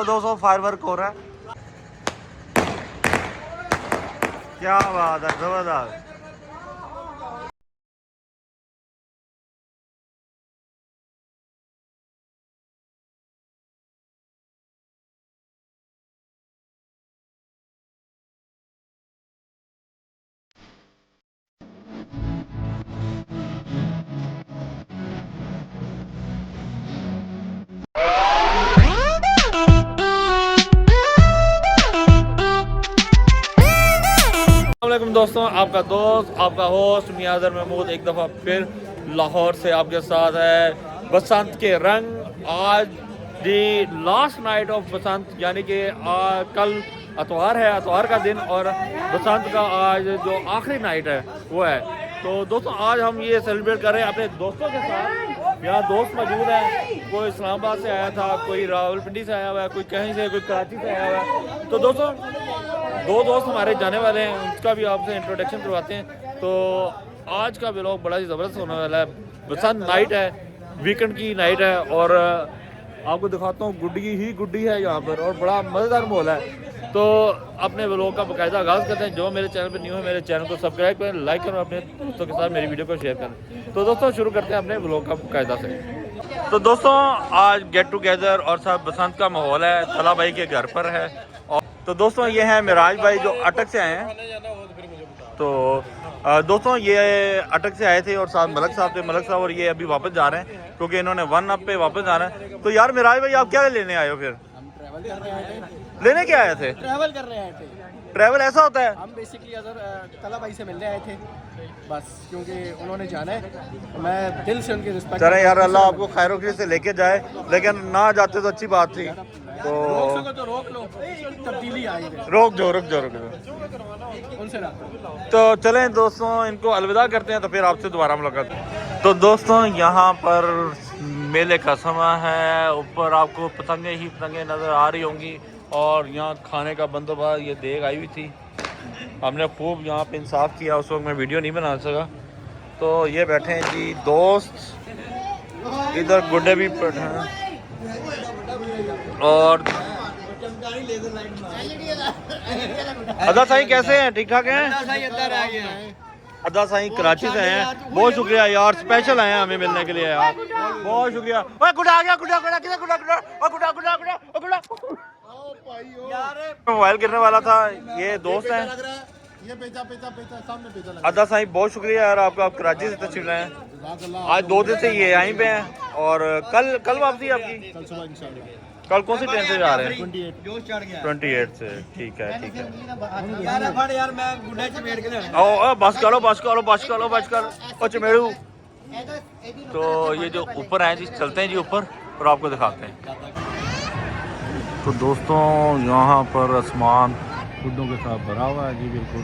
लो दोस्तों fire work हो रहा है, क्या बात है, जबरदस्त। अस्सलामुअलैकुम दोस्तों, आपका दोस्त आपका होस्ट मियाज़र महमूद एक दफ़ा फिर लाहौर से आपके साथ है। बसंत के रंग, आज दी लास्ट नाइट ऑफ बसंत, यानी कि कल अतवार है, अतवार का दिन, और बसंत का आज जो आखिरी नाइट है वो है। तो दोस्तों आज हम ये सेलिब्रेट कर रहे हैं अपने दोस्तों के साथ। यहाँ दोस्त मौजूद हैं, कोई इस्लामाबाद से आया था, कोई रावलपिंडी से आया हुआ है, कोई कहीं से, कोई कराची से आया हुआ है। तो दोस्तों दो दोस्त हमारे जाने वाले हैं, उसका भी आपसे इंट्रोडक्शन करवाते हैं। तो आज का व्लॉग बड़ा ही ज़बरदस्त होने वाला है। बसंत नाइट है, वीकेंड की नाइट है, और आपको दिखाता हूँ गुड्डी ही गुड्डी है यहाँ पर, और बड़ा मज़ेदार माहौल है। तो अपने व्लॉग का बाकायदा आगाज़ करते हैं। जो मेरे चैनल पर न्यू है, मेरे चैनल को सब्सक्राइब करें, लाइक करें, अपने दोस्तों के साथ मेरी वीडियो को शेयर करें। तो दोस्तों शुरू करते हैं अपने व्लॉग का बाकायदा से। तो दोस्तों आज गेट टुगेदर और सब बसंत का माहौल है, तला भाई के घर पर है। और तो दोस्तों ये हैं मिराज भाई जो अटक से आए हैं। तो दोस्तों ये अटक से आए थे और साथ मलक साहब थे, मलक साहब और ये अभी वापस जा रहे हैं क्योंकि इन्होंने 1 अप पे वापस जाना है। तो यार मिराज भाई आप क्या लेने आए हो फिर? हम ट्रैवल कर रहे थे। लेने क्या आए थे? ट्रैवल कर रहे थे। ट्रैवल ऐसा होता है? हम बेसिकली अगर तला भाई से मिलने आए थे बस, क्योंकि उन्होंने जाना है तो मैं दिल से उनकी रिस्पेक्ट। चले यार, अल्लाह आपको खैर वखैर से लेके जाए, लेकिन ना जाते तो अच्छी बात थी। तो रोक सको तो रोक लो, तब्दीली आई है। रोक दो उनसे रहा। तो चलें दोस्तों, इनको अलविदा करते हैं, तो फिर आपसे दोबारा मुलाकात। तो दोस्तों यहाँ पर मेले का समय है, ऊपर आपको पतंगे ही पतंगे नज़र आ रही होंगी, और यहाँ खाने का बंदोबस्त, ये देग आई हुई थी, हमने खूब यहाँ पे इंसाफ किया। उस वक्त मैं वीडियो नहीं बना सका। तो ये बैठे हैं जी दोस्त, इधर गुड्डे भी बैठे हैं, और अदा साईं कैसे हैं? ठीक ठाक हैं? अदा साईं कराची से हैं, बहुत शुक्रिया यार, स्पेशल आए हैं हमें मिलने के लिए यार, बहुत शुक्रिया। ओए गुड्डा आ गया, गुड्डा गुड्डा किधर, गुड्डा गुड्डा ओ गुड्डा गुड्डा गुड्डा ओ गुड्डा। मोबाइल गिरने वाला था, ये दोस्त हैं, ये बेचा सामने बेचा लगा। अदा साईं बहुत शुक्रिया यार आपका, आप कराची से तशरीफ लाए हैं। आज 2 दिन से ये यहीं पे हैं, और कल वापसी आपकी? कल सुबह इंशाल्लाह। कल कौन सी ट्रेन से जा रहे हैं? 28 से। ठीक है ठीक है। यार मैं गुड्डे च बैठ के ओ बस करो बस करो बस करो बस कर ओ चमेड़ू। तो ये जो ऊपर हैं जी, चलते हैं जी ऊपर और आपको दिखाते हैं। तो दोस्तों यहाँ पर आसमान गुड्डों के साथ भरा हुआ है जी, बिल्कुल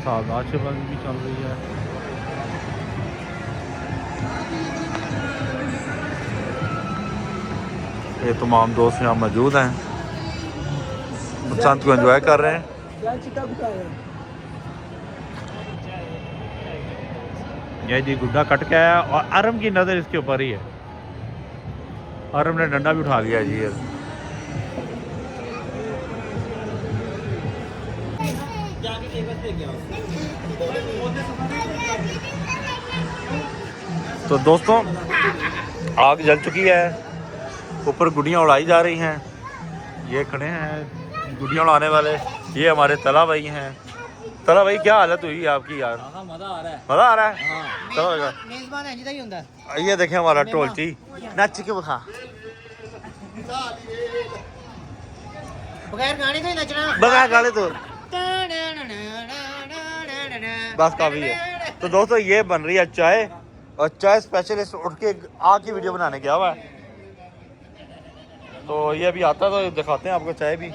साथ आशेबाजी भी चल रही है। ये तमाम दोस्त यहाँ मौजूद हैं, बसंत को एंजॉय कर रहे हैं। ये जी गुड्डा कट के आया, और अरम की नज़र इसके ऊपर ही है, अरम ने डंडा भी उठा लिया जी। ये तो दोस्तों आग जल चुकी है, ऊपर गुड़ियाँ उड़ाई जा रही हैं। ये खड़े हैं गुड़ियाँ उड़ाने वाले, ये हमारे तला भाई हैं। तला भाई क्या हालत हुई आपकी यार? मजा आ रहा है। मजा आ रहा है? चलो मेजबान है जिदा ही होता है। ये देखें हमारा ढोलची नच के बखा, बगैर गाने तो ही नचना, बगैर गाने तो बस काफी है। तो दोस्तों ये बन रही है चाय, और चाय स्पेशलिस्ट उठ के आग की वीडियो बनाने गया हुआ है। तो ये अभी आता तो दिखाते हैं आपको चाय भी।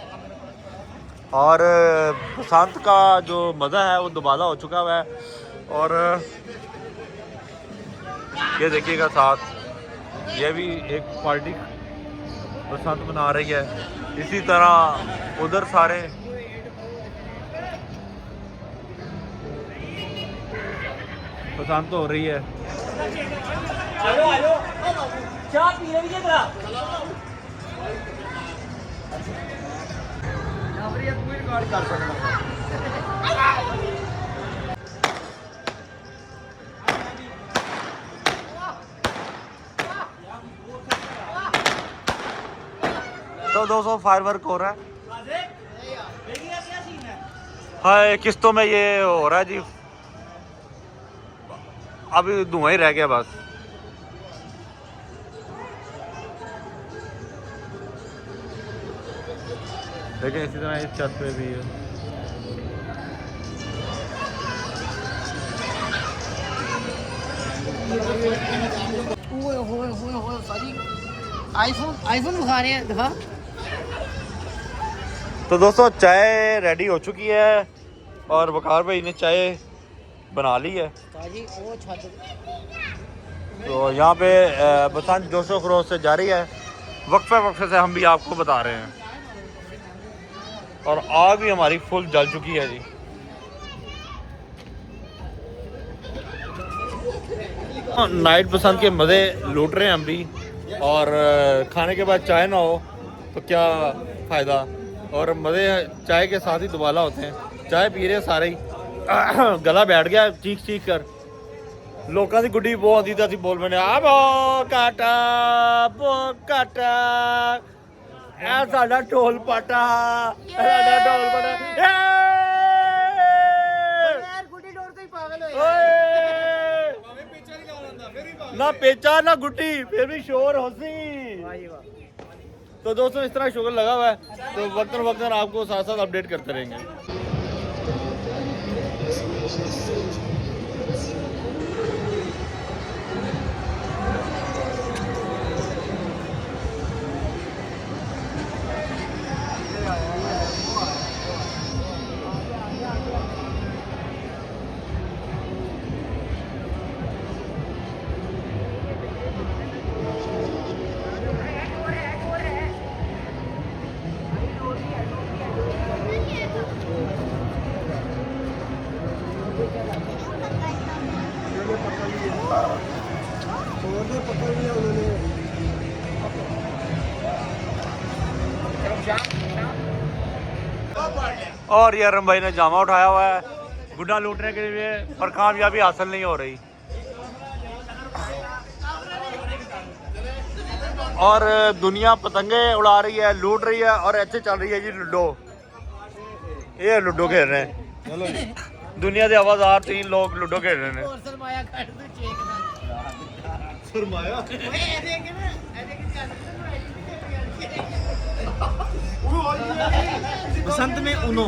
और बसंत का जो मज़ा है वो दोबारा हो चुका हुआ है। और ये देखिएगा साथ ये भी एक पार्टी बसंत मना रही है, इसी तरह उधर सारे बसंत हो रही है। चाय पी रही है। रिकॉर्ड कर सकना। तो 200 फायर वर्क हो रहा है। हाय किस्तों में ये हो रहा है जी, अभी धुआं ही रह गया बस। लेकिन इसी तरह इस छत पे भी है। आईफोन दिखा रहे हैं, दिखा। तो दोस्तों चाय रेडी हो चुकी है और वकार भाई ने चाय बना ली है। तो यहाँ पे बसंत जोशो खरोश से जारी है, वक्फे वक्फे से हम भी आपको बता रहे हैं। और आग भी हमारी फुल जल चुकी है जी। नाइट बसंत के मज़े लूट रहे हैं हम भी, और खाने के बाद चाय ना हो तो क्या फ़ायदा, और मज़े चाय के साथ ही दुबाला होते हैं। चाय पी रहे सारे ही गला बैठ गया चीख चीख कर। लोगों की गुड्डी बहुत आती थी बोल मैंने आ बो काटा ऐ साडा ढोल पाटा साडा ढोल पाटा यार गुड्डी डोर तो ही पागल हो यार। ना पेचा ना गुड्डी फिर भी शोर होसी। तो दोस्तों इस तरह शुगर लगा हुआ है, तो वक्तन वक्तन आपको साथ साथ अपडेट करते रहेंगे। और ये अरम भाई ने जामा उठाया हुआ है गुड्डा लूटने के लिए, पर कामयाबी हासिल नहीं हो रही। और दुनिया पतंगे उड़ा रही है, लूट रही है, और ऐसे चल रही है जी लूडो। ये लूडो खेल रहे हैं। चलो जी, दुनिया के आवाज़ार 3 लोग लूडो खेल रहे हैं। और सरमाया काट दो चेक ना। सरमाया ओए ऐसे के ना, ऐसे के चाल। बसंत में उनो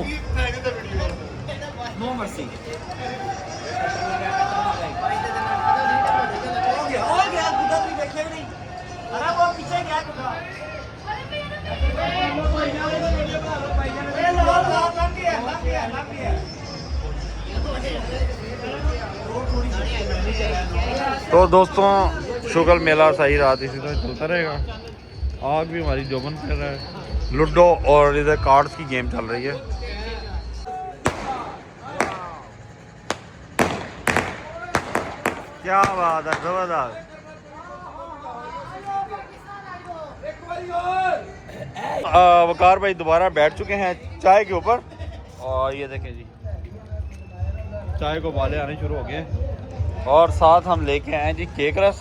नो मर्सी हो गया गुड्डा भी देखे नहीं। अरे वो पीछे गया गुड्डा। तो दोस्तों शुगल मेला सही रात इसी तरह चलता रहेगा। आग भी हमारी जोबन कर रहा है, लूडो और इधर कार्ड्स की गेम चल रही है। क्या बात है, जबरदस्त। वकार भाई दोबारा बैठ चुके हैं चाय के ऊपर, और ये देखें जी चाय को वाले आने शुरू हो गए, और साथ हम लेके आए जी केक रस,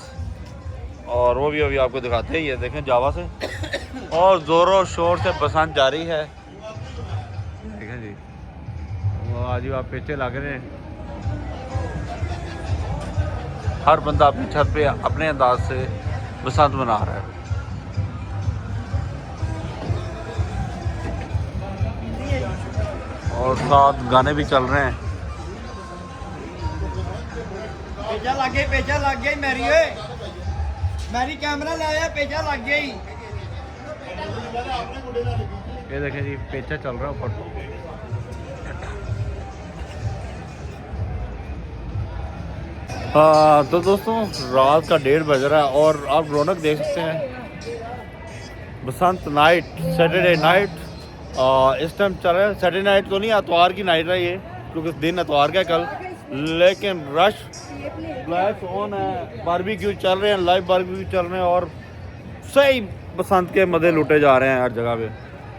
और वो भी अभी आपको दिखाते हैं। ये देखें जावा से, और ज़ोरों शोर से बसंत जारी है। देखें जी वो आज आप पेचे लग रहे हैं, हर बंदा अपनी छत पे अपने अंदाज से बसंत मना रहा है। और साथ गाने भी चल रहे हैं। पेचा लग गई मेरी कैमरा लाया, पेचा लग गई। ये देखें जी पेचा चल रहा है ऊपर। तो दोस्तों रात का 1:30 बज रहा है, और आप रौनक देख सकते हैं। बसंत नाइट, सैटरडे नाइट इस टाइम चल रहा है। सैटरडे नाइट तो नहीं, इतवार की नाइट है ये, क्योंकि दिन इतवार का कल, लेकिन रश ब्लैक ऑन है, बारबेक्यू चल रहे हैं, लाइव बारबेक्यू चल रहे हैं, और सही बसंत के मज़े लूटे जा रहे हैं हर जगह पे।